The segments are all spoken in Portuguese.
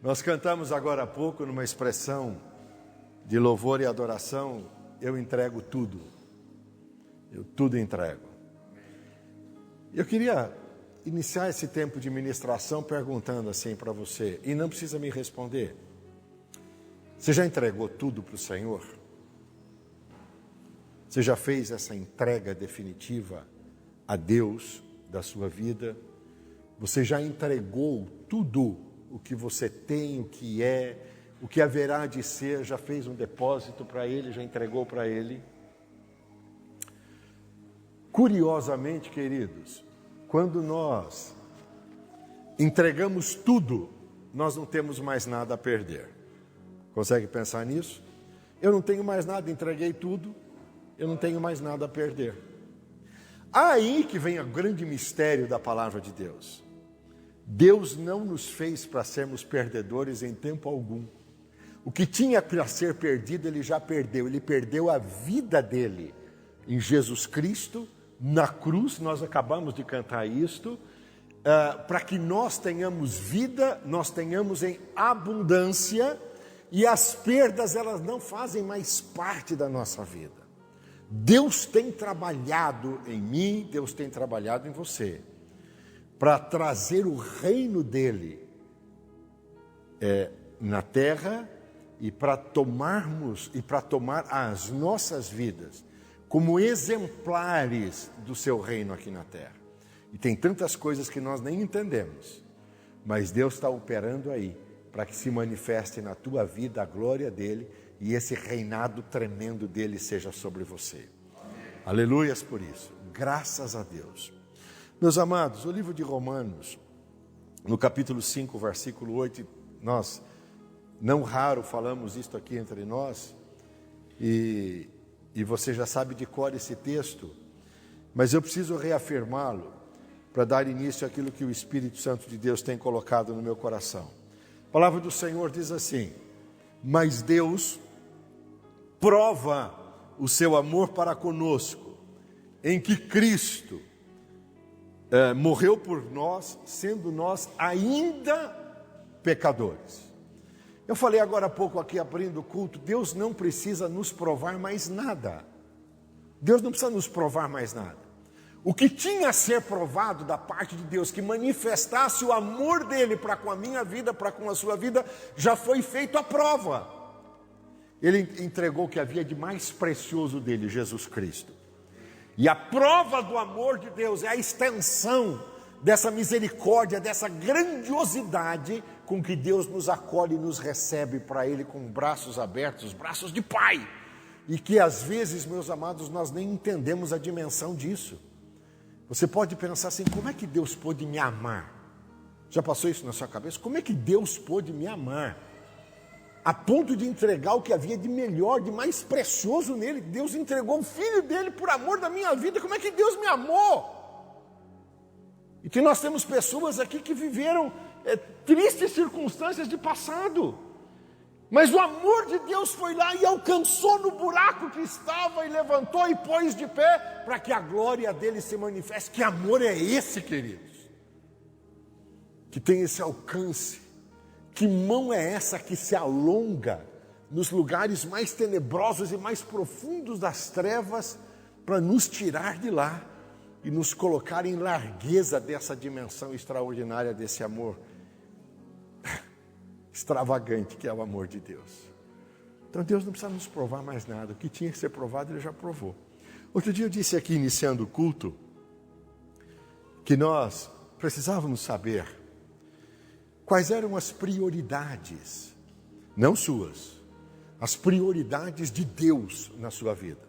Nós cantamos agora há pouco numa expressão de louvor e adoração, eu entrego tudo. Eu tudo entrego. Eu queria iniciar esse tempo de ministração perguntando assim para você, e não precisa me responder. Você já entregou tudo para o Senhor? Você já fez essa entrega definitiva a Deus da sua vida? Você já entregou tudo o que você tem, o que é, o que haverá de ser, já fez um depósito para Ele, já entregou para Ele? Curiosamente, queridos, quando nós entregamos tudo, nós não temos mais nada a perder. Consegue pensar nisso? Eu não tenho mais nada, entreguei tudo, eu não tenho mais nada a perder. Aí que vem o grande mistério da palavra de Deus. Deus não nos fez para sermos perdedores em tempo algum. O que tinha para ser perdido, Ele já perdeu. Ele perdeu a vida dele em Jesus Cristo, na cruz. Nós acabamos de cantar isto, para que nós tenhamos vida, nós tenhamos em abundância, e as perdas, elas não fazem mais parte da nossa vida. Deus tem trabalhado em mim, Deus tem trabalhado em você, para trazer o reino dele na terra, e para tomarmos e para tomar as nossas vidas como exemplares do seu reino aqui na terra. E tem tantas coisas que nós nem entendemos, mas Deus está operando aí, para que se manifeste na tua vida a glória dele, e esse reinado tremendo dele seja sobre você. Aleluias por isso, graças a Deus. Meus amados, o livro de Romanos, no capítulo 5, versículo 8, nós não raro falamos isto aqui entre nós, e você já sabe de cor esse texto, mas eu preciso reafirmá-lo para dar início àquilo que o Espírito Santo de Deus tem colocado no meu coração. A palavra do Senhor diz assim: mas Deus prova o seu amor para conosco, em que Cristo morreu por nós, sendo nós ainda pecadores. Eu falei agora há pouco aqui, abrindo o culto, Deus não precisa nos provar mais nada. Deus não precisa nos provar mais nada. O que tinha a ser provado da parte de Deus, que manifestasse o amor dele para com a minha vida, para com a sua vida, já foi feito a prova. Ele entregou o que havia de mais precioso dele, Jesus Cristo. E a prova do amor de Deus é a extensão dessa misericórdia, dessa grandiosidade com que Deus nos acolhe e nos recebe para Ele com braços abertos, braços de Pai. E que às vezes, meus amados, nós nem entendemos a dimensão disso. Você pode pensar assim: como é que Deus pôde me amar? Já passou isso na sua cabeça? Como é que Deus pôde me amar? A ponto de entregar o que havia de melhor, de mais precioso nele. Deus entregou o Filho dele por amor da minha vida. Como é que Deus me amou? E que nós temos pessoas aqui que viveram tristes circunstâncias de passado. Mas o amor de Deus foi lá e alcançou no buraco que estava e levantou e pôs de pé para que a glória dele se manifeste. Que amor é esse, queridos? Que tem esse alcance. Que mão é essa que se alonga nos lugares mais tenebrosos e mais profundos das trevas para nos tirar de lá e nos colocar em largueza dessa dimensão extraordinária desse amor extravagante que é o amor de Deus. Então Deus não precisa nos provar mais nada. O que tinha que ser provado, Ele já provou. Outro dia eu disse aqui, iniciando o culto, que nós precisávamos saber quais eram as prioridades, não suas, as prioridades de Deus na sua vida.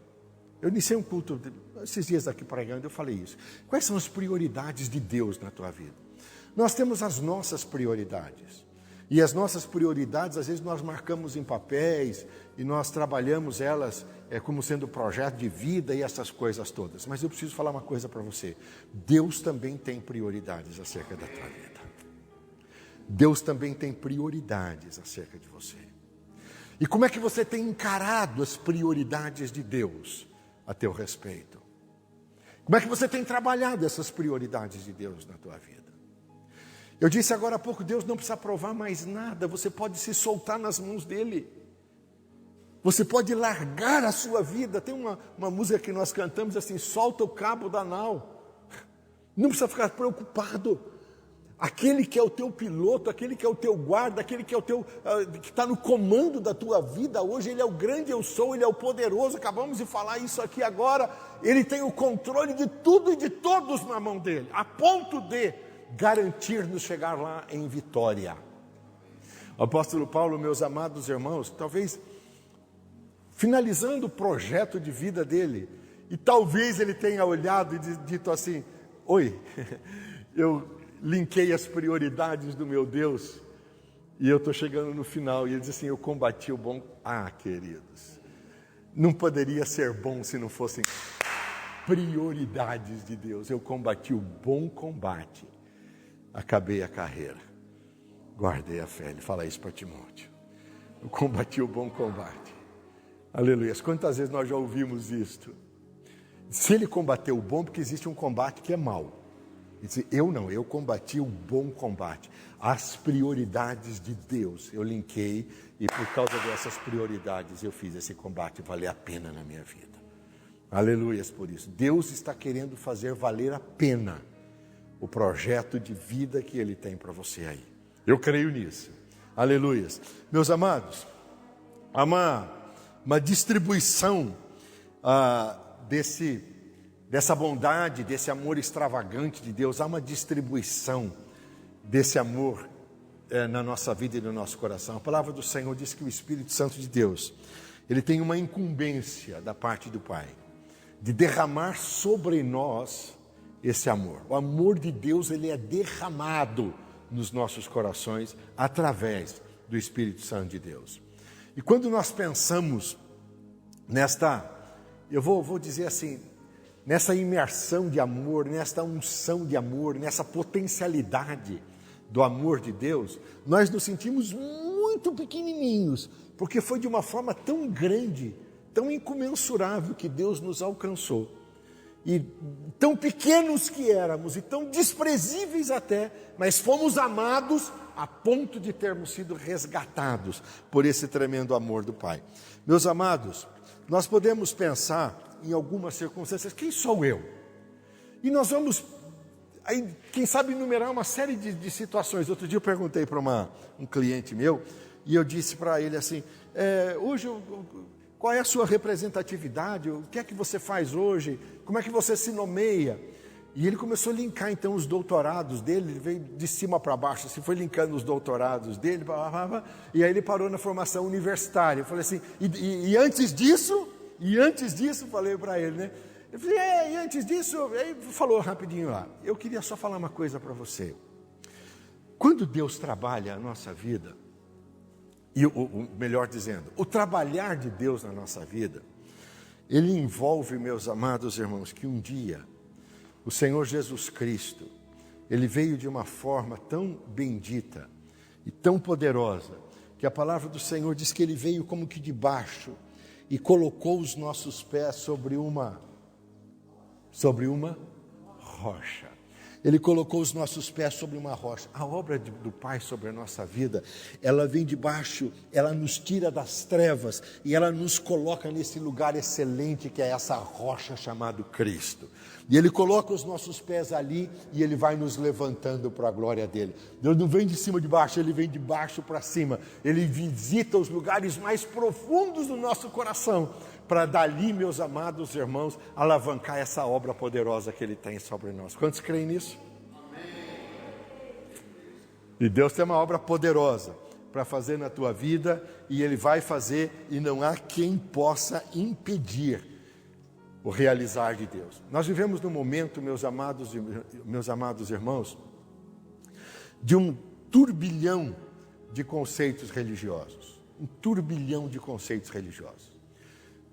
Eu iniciei um culto esses dias aqui pregando, eu falei isso. Quais são as prioridades de Deus na tua vida? Nós temos as nossas prioridades. E as nossas prioridades, às vezes nós marcamos em papéis e nós trabalhamos elas como sendo projeto de vida e essas coisas todas. Mas eu preciso falar uma coisa para você. Deus também tem prioridades acerca da tua vida. Deus também tem prioridades acerca de você. E como é que você tem encarado as prioridades de Deus a teu respeito? Como é que você tem trabalhado essas prioridades de Deus na tua vida? Eu disse agora há pouco, Deus não precisa provar mais nada, você pode se soltar nas mãos dele. Você pode largar a sua vida. Tem uma música que nós cantamos assim, solta o cabo da nau. Não precisa ficar preocupado. Aquele que é o teu piloto, aquele que é o teu guarda, aquele que é o teu que está no comando da tua vida hoje, ele é o grande eu sou, ele é o poderoso, acabamos de falar isso aqui agora, ele tem o controle de tudo e de todos na mão dele, a ponto de garantir-nos chegar lá em vitória. O apóstolo Paulo, meus amados irmãos, talvez finalizando o projeto de vida dele, e talvez ele tenha olhado e dito assim, oi, eu linkei as prioridades do meu Deus, e eu estou chegando no final, e ele diz assim, eu combati o bom... Ah, queridos, não poderia ser bom se não fossem prioridades de Deus. Eu combati o bom combate, acabei a carreira, guardei a fé. Ele fala isso para Timóteo, eu combati o bom combate. Aleluia. Quantas vezes nós já ouvimos isto? Se ele combateu o bom, porque existe um combate que é mau. Eu combati o bom combate, as prioridades de Deus, eu linkei, e por causa dessas prioridades eu fiz esse combate valer a pena na minha vida. Aleluias por isso. Deus está querendo fazer valer a pena o projeto de vida que Ele tem para você aí. Eu creio nisso. Aleluias. Meus amados, há uma distribuição dessa bondade, desse amor extravagante de Deus, há uma distribuição desse amor na nossa vida e no nosso coração. A palavra do Senhor diz que o Espírito Santo de Deus, ele tem uma incumbência da parte do Pai, de derramar sobre nós esse amor. O amor de Deus, ele é derramado nos nossos corações através do Espírito Santo de Deus. E quando nós pensamos eu vou dizer assim, nessa imersão de amor, nesta unção de amor, nessa potencialidade do amor de Deus, nós nos sentimos muito pequenininhos, porque foi de uma forma tão grande, tão incomensurável que Deus nos alcançou. E tão pequenos que éramos, e tão desprezíveis até, mas fomos amados a ponto de termos sido resgatados por esse tremendo amor do Pai. Meus amados, nós podemos pensar em algumas circunstâncias, quem sou eu? E nós vamos, aí, quem sabe, enumerar uma série de situações. Outro dia eu perguntei para um cliente meu, e eu disse para ele assim, hoje, qual é a sua representatividade? O que é que você faz hoje? Como é que você se nomeia? E ele começou a linkar então os doutorados dele, ele veio de cima para baixo, assim, foi linkando os doutorados dele, e aí ele parou na formação universitária. Eu falei assim, e antes disso, falei para ele, né? Eu falei, e antes disso, aí falou rapidinho lá, eu queria só falar uma coisa para você. Quando Deus trabalha a nossa vida, e melhor dizendo, o trabalhar de Deus na nossa vida, ele envolve, meus amados irmãos, que um dia o Senhor Jesus Cristo, ele veio de uma forma tão bendita e tão poderosa, que a palavra do Senhor diz que ele veio como que de baixo e colocou os nossos pés sobre uma rocha. Ele colocou os nossos pés sobre uma rocha. A obra do Pai sobre a nossa vida, ela vem de baixo, ela nos tira das trevas e ela nos coloca nesse lugar excelente que é essa rocha chamada Cristo. E Ele coloca os nossos pés ali e Ele vai nos levantando para a glória dEle. Deus não vem de cima de baixo, Ele vem de baixo para cima. Ele visita os lugares mais profundos do nosso coração, para dali, meus amados irmãos, alavancar essa obra poderosa que Ele tem sobre nós. Quantos creem nisso? Amém. E Deus tem uma obra poderosa para fazer na tua vida, e Ele vai fazer, e não há quem possa impedir o realizar de Deus. Nós vivemos num momento, meus amados irmãos, de um turbilhão de conceitos religiosos. Um turbilhão de conceitos religiosos.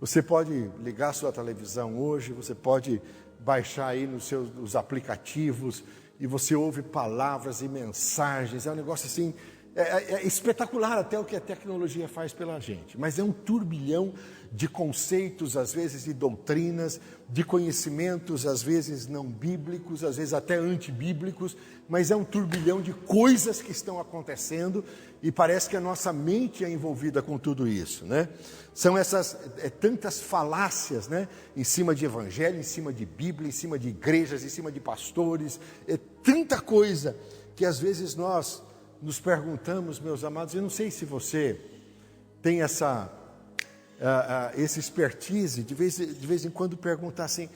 Você pode ligar a sua televisão hoje, você pode baixar aí nos aplicativos, e você ouve palavras e mensagens, é um negócio assim É espetacular até o que a tecnologia faz pela gente, mas é um turbilhão de conceitos, às vezes de doutrinas, de conhecimentos, às vezes não bíblicos, às vezes até antibíblicos, mas é um turbilhão de coisas que estão acontecendo e parece que a nossa mente é envolvida com tudo isso, né? São essas tantas falácias, né? Em cima de evangelho, em cima de Bíblia, em cima de igrejas, em cima de pastores, é tanta coisa que às vezes nós nos perguntamos, meus amados, eu não sei se você tem esse expertise, de vez em quando perguntar assim,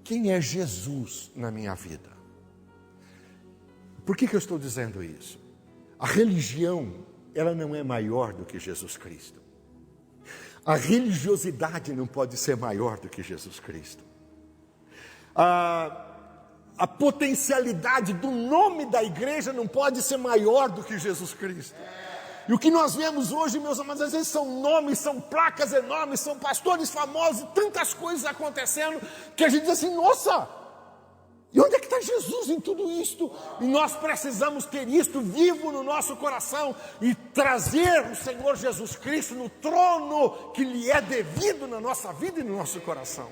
quem é Jesus na minha vida? Por que eu estou dizendo isso? A religião, ela não é maior do que Jesus Cristo. A religiosidade não pode ser maior do que Jesus Cristo. A potencialidade do nome da igreja não pode ser maior do que Jesus Cristo. E o que nós vemos hoje, meus amados, às vezes são nomes, são placas enormes, são pastores famosos, tantas coisas acontecendo, que a gente diz assim, nossa, e onde é que está Jesus em tudo isto? E nós precisamos ter isto vivo no nosso coração e trazer o Senhor Jesus Cristo no trono que lhe é devido na nossa vida e no nosso coração.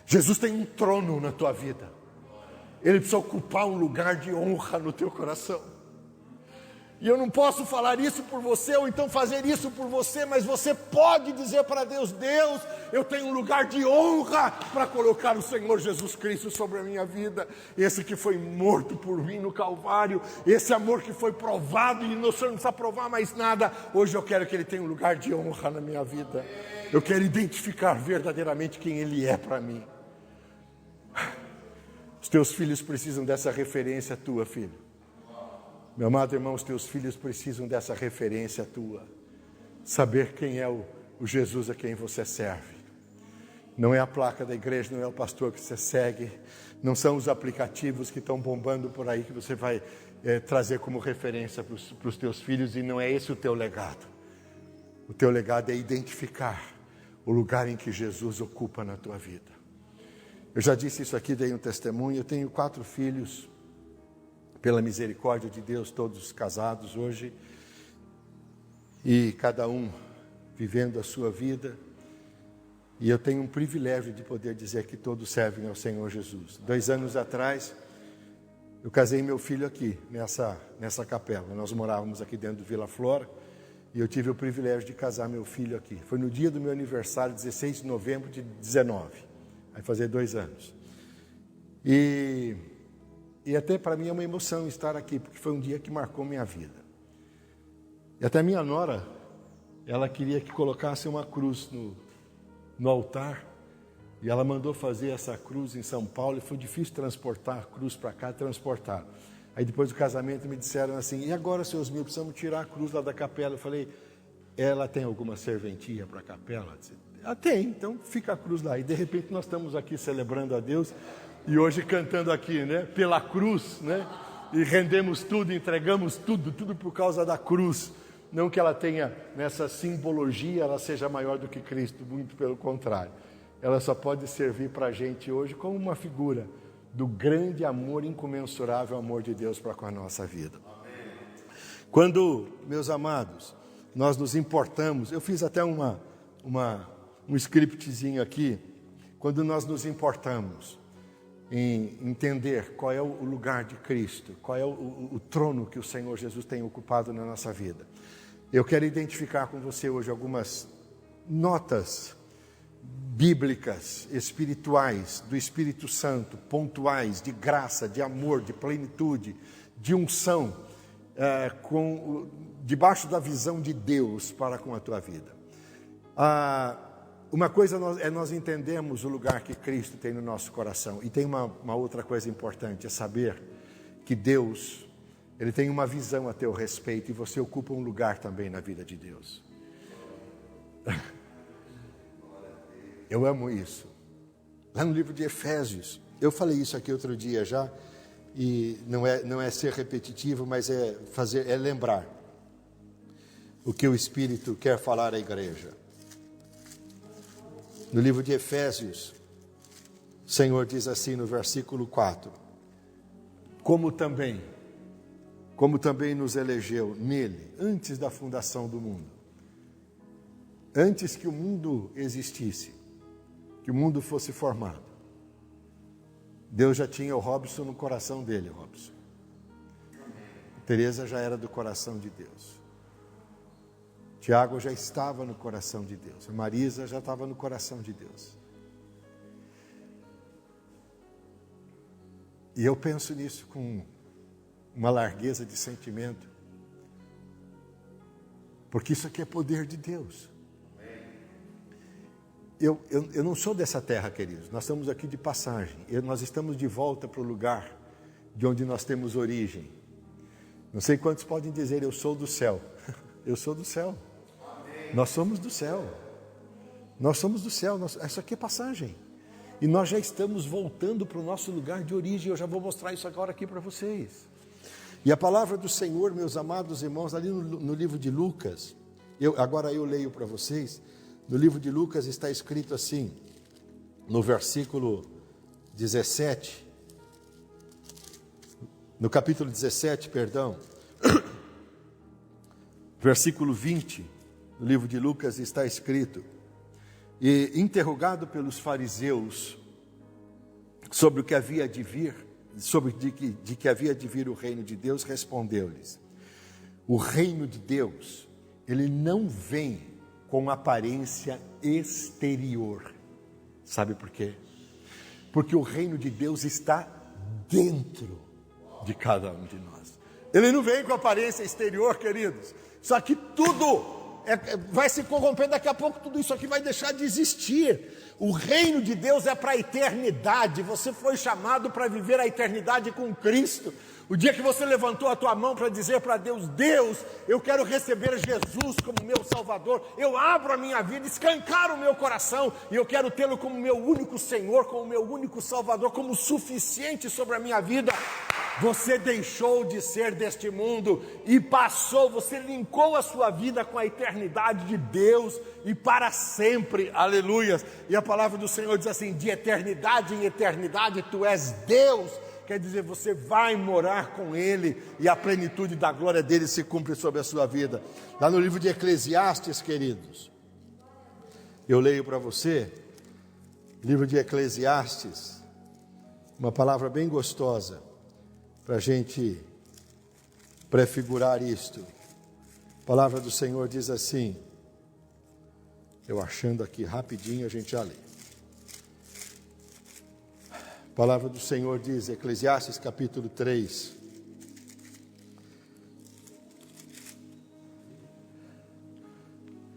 Jesus tem um trono na tua vida. Ele precisa ocupar um lugar de honra no teu coração. E eu não posso falar isso por você, ou então fazer isso por você, mas você pode dizer para Deus, Deus, eu tenho um lugar de honra para colocar o Senhor Jesus Cristo sobre a minha vida. Esse que foi morto por mim no Calvário, esse amor que foi provado, e o Senhor não precisa provar mais nada. Hoje eu quero que Ele tenha um lugar de honra na minha vida. Eu quero identificar verdadeiramente quem Ele é para mim. Os teus filhos precisam dessa referência tua, filho. Meu amado irmão, os teus filhos precisam dessa referência tua. Saber quem é o Jesus a quem você serve. Não é a placa da igreja, não é o pastor que você segue. Não são os aplicativos que estão bombando por aí que você vai trazer como referência para os teus filhos. E não é esse o teu legado. O teu legado é identificar o lugar em que Jesus ocupa na tua vida. Eu já disse isso aqui, dei um testemunho. Eu tenho 4 filhos, pela misericórdia de Deus, todos casados hoje, e cada um vivendo a sua vida, e eu tenho um privilégio de poder dizer que todos servem ao Senhor Jesus. 2 anos atrás, eu casei meu filho aqui, nessa capela. Nós morávamos aqui dentro do Vila Flora, e eu tive o privilégio de casar meu filho aqui. Foi no dia do meu aniversário, 16 de novembro de 19. Vai fazer 2 anos. E até para mim é uma emoção estar aqui, porque foi um dia que marcou minha vida. E até minha nora, ela queria que colocasse uma cruz no altar, e ela mandou fazer essa cruz em São Paulo, e foi difícil transportar a cruz para cá, transportar. Aí depois do casamento me disseram assim, e agora, seus mil, precisamos tirar a cruz lá da capela. Eu falei, ela tem alguma serventia para a capela? Tem, então fica a cruz lá. E de repente nós estamos aqui celebrando a Deus, e hoje cantando aqui, né? Pela cruz, né? E rendemos tudo, entregamos tudo por causa da cruz. Não que ela tenha, nessa simbologia, ela seja maior do que Cristo, muito pelo contrário. Ela só pode servir para a gente hoje como uma figura do grande amor incomensurável, amor de Deus para com a nossa vida. Quando, meus amados, nós nos importamos, eu fiz até um scriptzinho aqui, quando nós nos importamos em entender qual é o lugar de Cristo, qual é o trono que o Senhor Jesus tem ocupado na nossa vida. Eu quero identificar com você hoje algumas notas bíblicas, espirituais, do Espírito Santo, pontuais, de graça, de amor, de plenitude, de unção, debaixo da visão de Deus para com a tua vida. Uma coisa é nós entendermos o lugar que Cristo tem no nosso coração. E tem uma outra coisa importante, é saber que Deus, Ele tem uma visão a teu respeito, e você ocupa um lugar também na vida de Deus. Eu amo isso. Lá no livro de Efésios, eu falei isso aqui outro dia já, e não é ser repetitivo, mas é lembrar o que o Espírito quer falar à igreja. No livro de Efésios, o Senhor diz assim no versículo 4: como também, como também nos elegeu nele, antes da fundação do mundo. Antes que o mundo existisse, que o mundo fosse formado, Deus já tinha o Robson no coração dele, Robson. Teresa já era do coração de Deus. Tiago já estava no coração de Deus. A Marisa já estava no coração de Deus. E eu penso nisso com uma largueza de sentimento. Porque isso aqui é poder de Deus. Eu não sou dessa terra, queridos. Nós estamos aqui de passagem. Nós estamos de volta para o lugar de onde nós temos origem. Não sei quantos podem dizer, eu sou do céu. Eu sou do céu. Nós somos do céu. Nós somos do céu. Isso aqui é passagem. E nós já estamos voltando para o nosso lugar de origem. Eu já vou mostrar isso agora aqui para vocês. E a palavra do Senhor, meus amados irmãos, ali no livro de Lucas, agora eu leio para vocês. No livro de Lucas está escrito assim, no versículo 17, no capítulo 17, perdão, versículo 20, no livro de Lucas está escrito: e interrogado pelos fariseus sobre o que havia de vir, de que havia de vir o reino de Deus, respondeu-lhes: o reino de Deus, ele não vem com aparência exterior. Sabe por quê? Porque o reino de Deus está dentro de cada um de nós. Ele não vem com aparência exterior, queridos. Só que tudo vai se corromper, daqui a pouco tudo isso aqui vai deixar de existir. O reino de Deus é para a eternidade. Você foi chamado para viver a eternidade com Cristo. O dia que você levantou a tua mão para dizer para Deus: Deus, eu quero receber Jesus como meu Salvador, eu abro a minha vida, escancaro o meu coração, e eu quero tê-lo como meu único Senhor, como meu único Salvador, como suficiente sobre a minha vida. Você deixou de ser deste mundo e passou, você linkou a sua vida com a eternidade de Deus e para sempre, aleluias. E a palavra do Senhor diz assim: de eternidade em eternidade tu és Deus. Quer dizer, você vai morar com Ele e a plenitude da glória dEle se cumpre sobre a sua vida. Lá no livro de Eclesiastes, queridos, eu leio para você, livro de Eclesiastes, uma palavra bem gostosa, para a gente prefigurar isto. A palavra do Senhor diz assim, eu achando aqui rapidinho a gente já lê. A palavra do Senhor diz, Eclesiastes capítulo 3,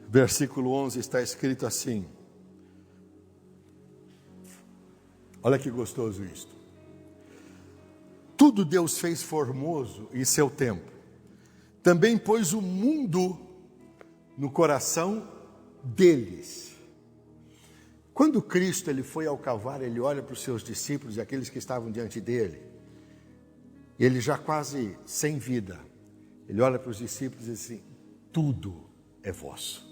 versículo 11, está escrito assim. Olha que gostoso isto. Tudo Deus fez formoso em seu tempo. Também pôs o mundo no coração deles. Quando Cristo ele foi ao Calvário, ele olha para os seus discípulos e aqueles que estavam diante dele, ele já quase sem vida, ele olha para os discípulos e diz assim: tudo é vosso.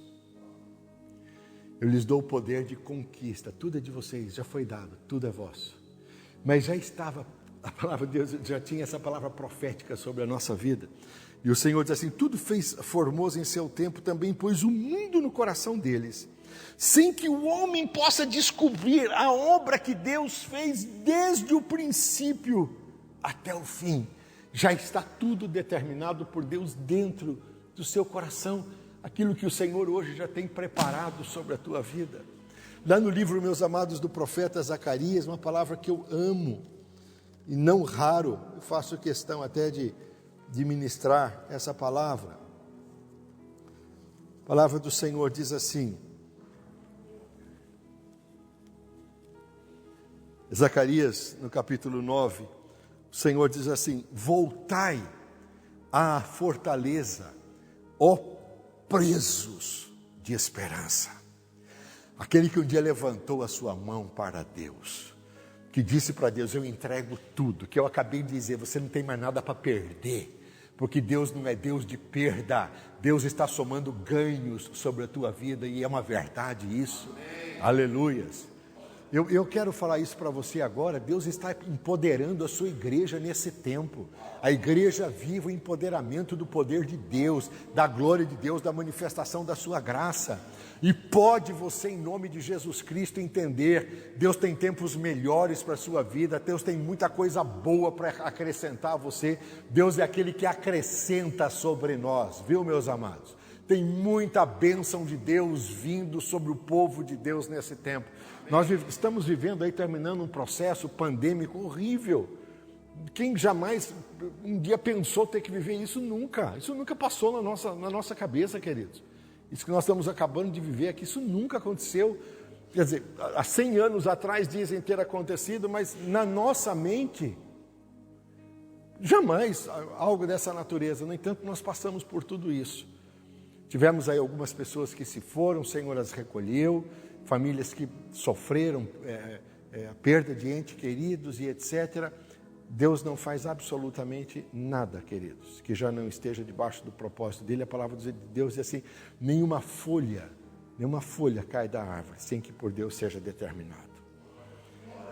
Eu lhes dou o poder de conquista, tudo é de vocês, já foi dado, tudo é vosso. Mas já estava, a palavra de Deus já tinha essa palavra profética sobre a nossa vida. E o Senhor diz assim: tudo fez formoso em seu tempo, também pôs o mundo no coração deles, sem que o homem possa descobrir a obra que Deus fez desde o princípio até o fim. Já está tudo determinado por Deus dentro do seu coração, aquilo que o Senhor hoje já tem preparado sobre a tua vida. Lá no livro, meus amados, do profeta Zacarias, uma palavra que eu amo e não raro, eu faço questão até de ministrar essa palavra. A palavra do Senhor diz assim, Zacarias, no capítulo 9, o Senhor diz assim: voltai à fortaleza, ó presos de esperança. Aquele que um dia levantou a sua mão para Deus, que disse para Deus: eu entrego tudo, que eu acabei de dizer, você não tem mais nada para perder, porque Deus não é Deus de perda, Deus está somando ganhos sobre a tua vida, e é uma verdade isso, aleluias. Eu quero falar isso para você agora. Deus está empoderando a sua igreja nesse tempo. A igreja vive o empoderamento do poder de Deus, da glória de Deus, da manifestação da sua graça. E pode você, em nome de Jesus Cristo, entender, Deus tem tempos melhores para a sua vida, Deus tem muita coisa boa para acrescentar a você. Deus é aquele que acrescenta sobre nós, viu, meus amados? Tem muita bênção de Deus vindo sobre o povo de Deus nesse tempo. Nós estamos vivendo aí, terminando um processo pandêmico horrível. Quem jamais um dia pensou ter que viver isso? Nunca. Isso nunca passou na nossa cabeça, queridos. Isso que nós estamos acabando de viver aqui, isso nunca aconteceu. Quer dizer, há 100 anos atrás dizem ter acontecido, mas na nossa mente, jamais algo dessa natureza. No entanto, nós passamos por tudo isso. Tivemos aí algumas pessoas que se foram, o Senhor as recolheu, famílias que sofreram a perda de entes queridos e etc. Deus não faz absolutamente nada, queridos, que já não esteja debaixo do propósito dele. A palavra de Deus diz assim: nenhuma folha cai da árvore sem que por Deus seja determinado.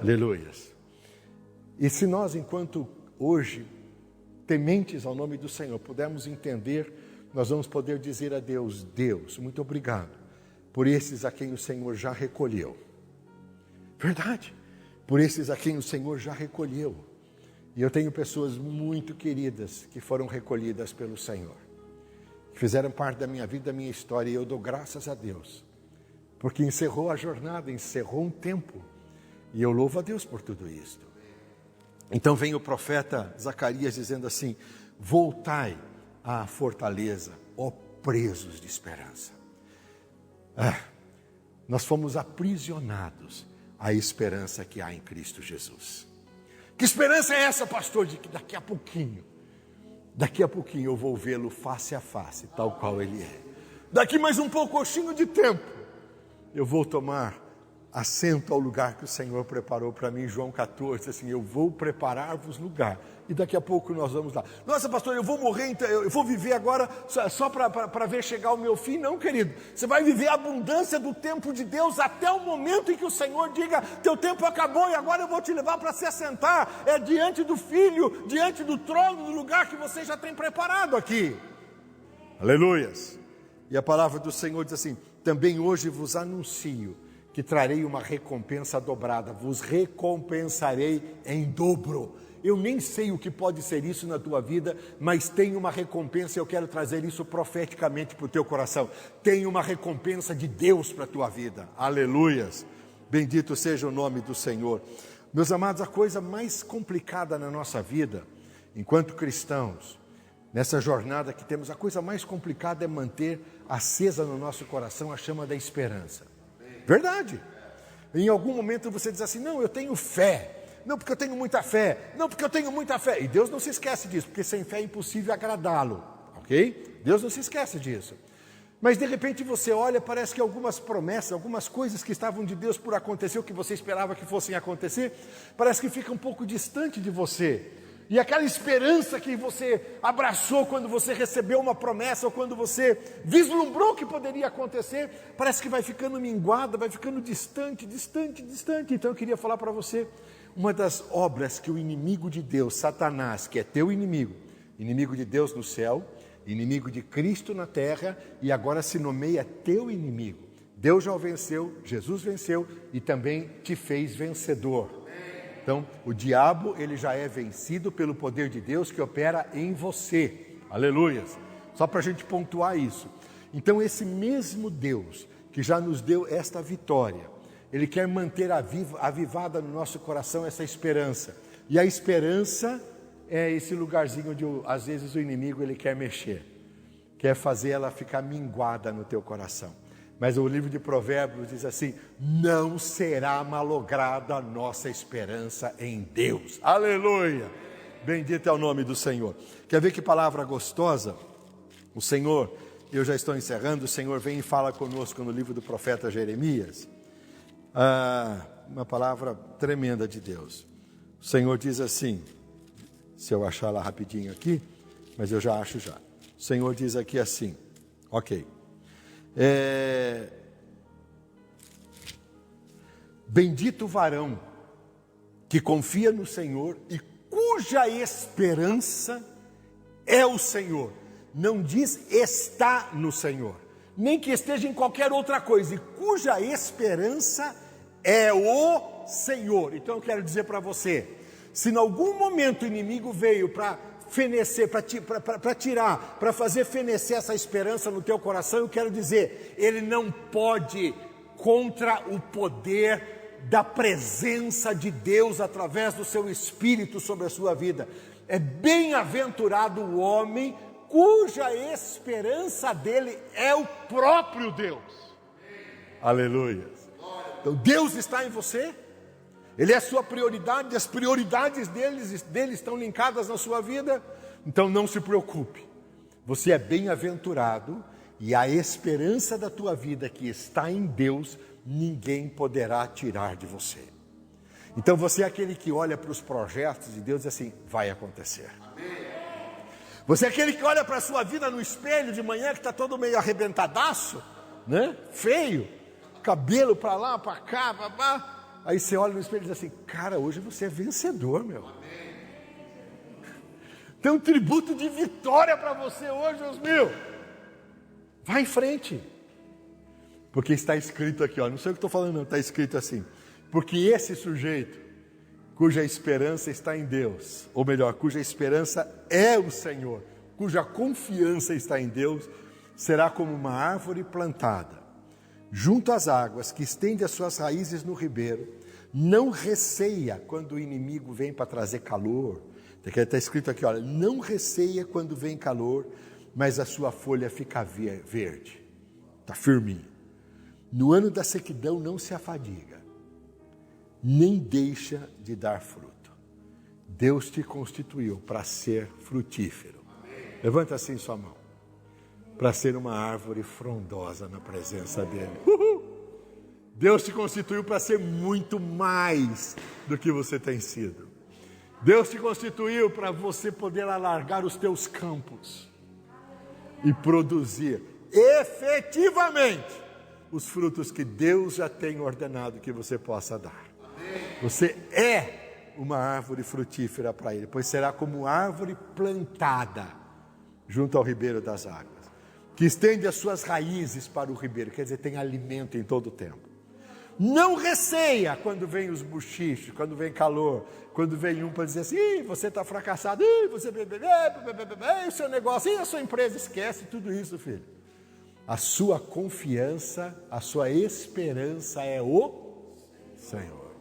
Aleluias. E se nós, enquanto hoje, tementes ao nome do Senhor, pudermos entender, nós vamos poder dizer a Deus: Deus, muito obrigado por esses a quem o Senhor já recolheu. Verdade, por esses a quem o Senhor já recolheu. E eu tenho pessoas muito queridas que foram recolhidas pelo Senhor, que fizeram parte da minha vida, da minha história, e eu dou graças a Deus, porque encerrou a jornada, encerrou um tempo, e eu louvo a Deus por tudo isso. Então vem o profeta Zacarias dizendo assim: voltai à fortaleza, ó presos de esperança. Nós fomos aprisionados à esperança que há em Cristo Jesus. Que esperança é essa, pastor? De que daqui a pouquinho eu vou vê-lo face a face, tal qual ele é. Daqui mais um pouquinho de tempo, eu vou tomar assento ao lugar que o Senhor preparou para mim. João 14, assim: eu vou preparar-vos lugar. E daqui a pouco nós vamos lá. Nossa, pastor, eu vou morrer, então, eu vou viver agora só para ver chegar o meu fim? Não, querido. Você vai viver a abundância do tempo de Deus até o momento em que o Senhor diga: teu tempo acabou e agora eu vou te levar para se assentar. É diante do Filho, diante do trono, do lugar que você já tem preparado aqui. Aleluias. E a palavra do Senhor diz assim: também hoje vos anuncio que trarei uma recompensa dobrada, vos recompensarei em dobro. Eu nem sei o que pode ser isso na tua vida, mas tem uma recompensa. Eu quero trazer isso profeticamente para o teu coração. Tem uma recompensa de Deus para a tua vida. Aleluias. Bendito seja o nome do Senhor. Meus amados, a coisa mais complicada na nossa vida, enquanto cristãos, nessa jornada que temos, a coisa mais complicada é manter acesa no nosso coração a chama da esperança. Verdade. Em algum momento você diz assim: não, eu tenho fé. Não, porque eu tenho muita fé. Não, porque eu tenho muita fé. E Deus não se esquece disso, porque sem fé é impossível agradá-lo. Ok? Deus não se esquece disso. Mas de repente você olha, parece que algumas promessas, algumas coisas que estavam de Deus por acontecer, o que você esperava que fossem acontecer, parece que fica um pouco distante de você. E aquela esperança que você abraçou quando você recebeu uma promessa, ou quando você vislumbrou que poderia acontecer, parece que vai ficando minguada, vai ficando distante. Então eu queria falar para você, uma das obras que o inimigo de Deus, Satanás, que é teu inimigo de Deus no céu, inimigo de Cristo na terra, e agora se nomeia teu inimigo. Deus já o venceu, Jesus venceu e também te fez vencedor. Então, o diabo, ele já é vencido pelo poder de Deus que opera em você. Aleluias. Só para a gente pontuar isso. Então, esse mesmo Deus que já nos deu esta vitória, Ele quer manter avivada no nosso coração essa esperança. E a esperança é esse lugarzinho onde, às vezes, o inimigo ele quer mexer. Quer fazer ela ficar minguada no teu coração. Mas o livro de Provérbios diz assim: não será malograda a nossa esperança em Deus. Aleluia! Bendito é o nome do Senhor. Quer ver que palavra gostosa? O Senhor, eu já estou encerrando, o Senhor vem e fala conosco no livro do profeta Jeremias. Uma palavra tremenda de Deus. O Senhor diz assim, se eu achar lá rapidinho aqui, mas eu já acho já. O Senhor diz aqui assim, ok. Bendito o varão que confia no Senhor e cuja esperança é o Senhor. Não diz está no Senhor, nem que esteja em qualquer outra coisa, e cuja esperança é o Senhor. Então eu quero dizer para você, se em algum momento o inimigo veio para fenecer, para tirar, para fazer fenecer essa esperança no teu coração, eu quero dizer, ele não pode contra o poder da presença de Deus através do seu Espírito sobre a sua vida. É bem-aventurado o homem cuja esperança dele é o próprio Deus. Aleluia. Então Deus está em você, Ele é a sua prioridade, as prioridades dele estão linkadas na sua vida. Então não se preocupe, você é bem-aventurado e a esperança da tua vida que está em Deus, ninguém poderá tirar de você. Então você é aquele que olha para os projetos de Deus e diz assim, vai acontecer. Você é aquele que olha para a sua vida no espelho de manhã, que está todo meio arrebentadaço, né? Feio, cabelo para lá, para cá, babá. Aí você olha no espelho e diz assim, cara, hoje você é vencedor, meu. Tem um tributo de vitória para você hoje, Osmil. Vai em frente. Porque está escrito aqui, ó, não sei o que estou falando não, está escrito assim, porque esse sujeito, cuja esperança está em Deus, ou melhor, cuja esperança é o Senhor, cuja confiança está em Deus, será como uma árvore plantada, junto às águas, que estende as suas raízes no ribeiro, não receia quando o inimigo vem para trazer calor, está escrito aqui, olha, não receia quando vem calor, mas a sua folha fica verde, está firminho. No ano da sequidão não se afadiga, nem deixa de dar fruto. Deus te constituiu para ser frutífero. Amém. Levanta assim sua mão, para ser uma árvore frondosa na presença dEle. Deus te constituiu para ser muito mais do que você tem sido. Deus te constituiu para você poder alargar os teus campos e produzir efetivamente os frutos que Deus já tem ordenado que você possa dar. Amém. Você é uma árvore frutífera para Ele, pois será como árvore plantada junto ao ribeiro das águas, que estende as suas raízes para o ribeiro, quer dizer, tem alimento em todo o tempo. Não receia quando vem os bochichos, quando vem calor, quando vem um para dizer assim, você está fracassado, você o seu negócio, a sua empresa, esquece tudo isso, filho. A sua confiança, a sua esperança é o Senhor.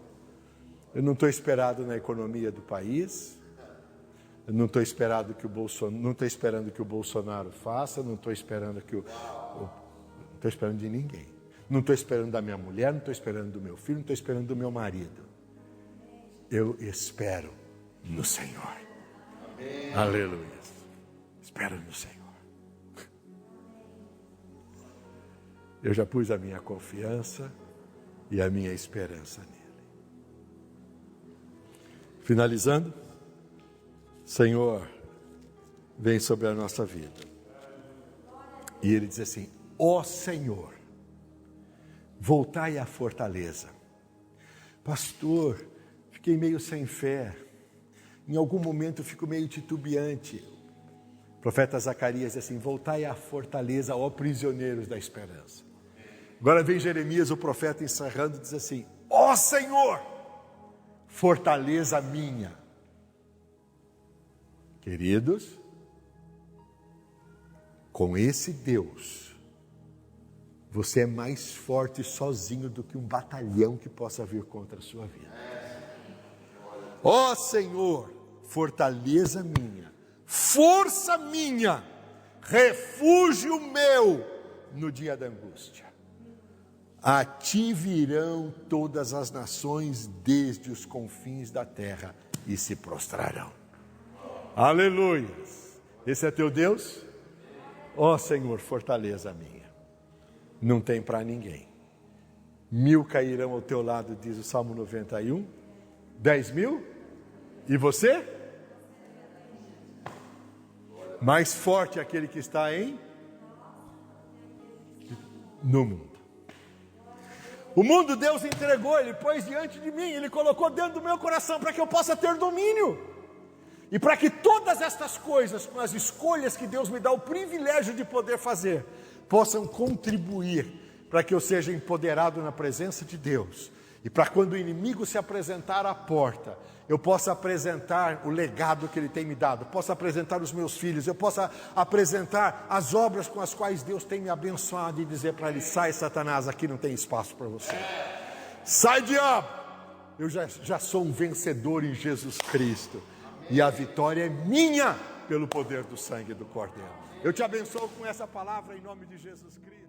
Eu não estou esperado na economia do país, eu não estou esperando que o Bolsonaro faça, não estou esperando não estou esperando de ninguém. Não estou esperando da minha mulher, não estou esperando do meu filho, não estou esperando do meu marido. Eu espero no Senhor. Amém. Aleluia. Espero no Senhor. Eu já pus a minha confiança e a minha esperança nele. Finalizando, Senhor, vem sobre a nossa vida. E ele diz assim, ó Senhor, voltai à fortaleza. Pastor, fiquei meio sem fé. Em algum momento eu fico meio titubeante. O profeta Zacarias diz assim, voltai à fortaleza, ó prisioneiros da esperança. Agora vem Jeremias, o profeta, encerrando, diz assim, ó Senhor, fortaleza minha. Queridos, com esse Deus, você é mais forte sozinho do que um batalhão que possa vir contra a sua vida. Ó Senhor, fortaleza minha, força minha, refúgio meu no dia da angústia. A ti virão todas as nações desde os confins da terra e se prostrarão. Aleluia! Esse é teu Deus? Ó Senhor, fortaleza minha. Não tem para ninguém. 1000 cairão ao teu lado, diz o Salmo 91. 10.000? E você? Mais forte é aquele que está no mundo. O mundo Deus entregou, Ele pôs diante de mim, Ele colocou dentro do meu coração para que eu possa ter domínio. E para que todas estas coisas, com as escolhas que Deus me dá o privilégio de poder fazer, possam contribuir para que eu seja empoderado na presença de Deus. E para quando o inimigo se apresentar à porta, eu possa apresentar o legado que Ele tem me dado, possa apresentar os meus filhos, eu possa apresentar as obras com as quais Deus tem me abençoado e dizer para ele: sai, Satanás, aqui não tem espaço para você. Sai, diabo! Eu já sou um vencedor em Jesus Cristo. E a vitória é minha pelo poder do sangue do Cordeiro. Eu te abençoo com essa palavra em nome de Jesus Cristo.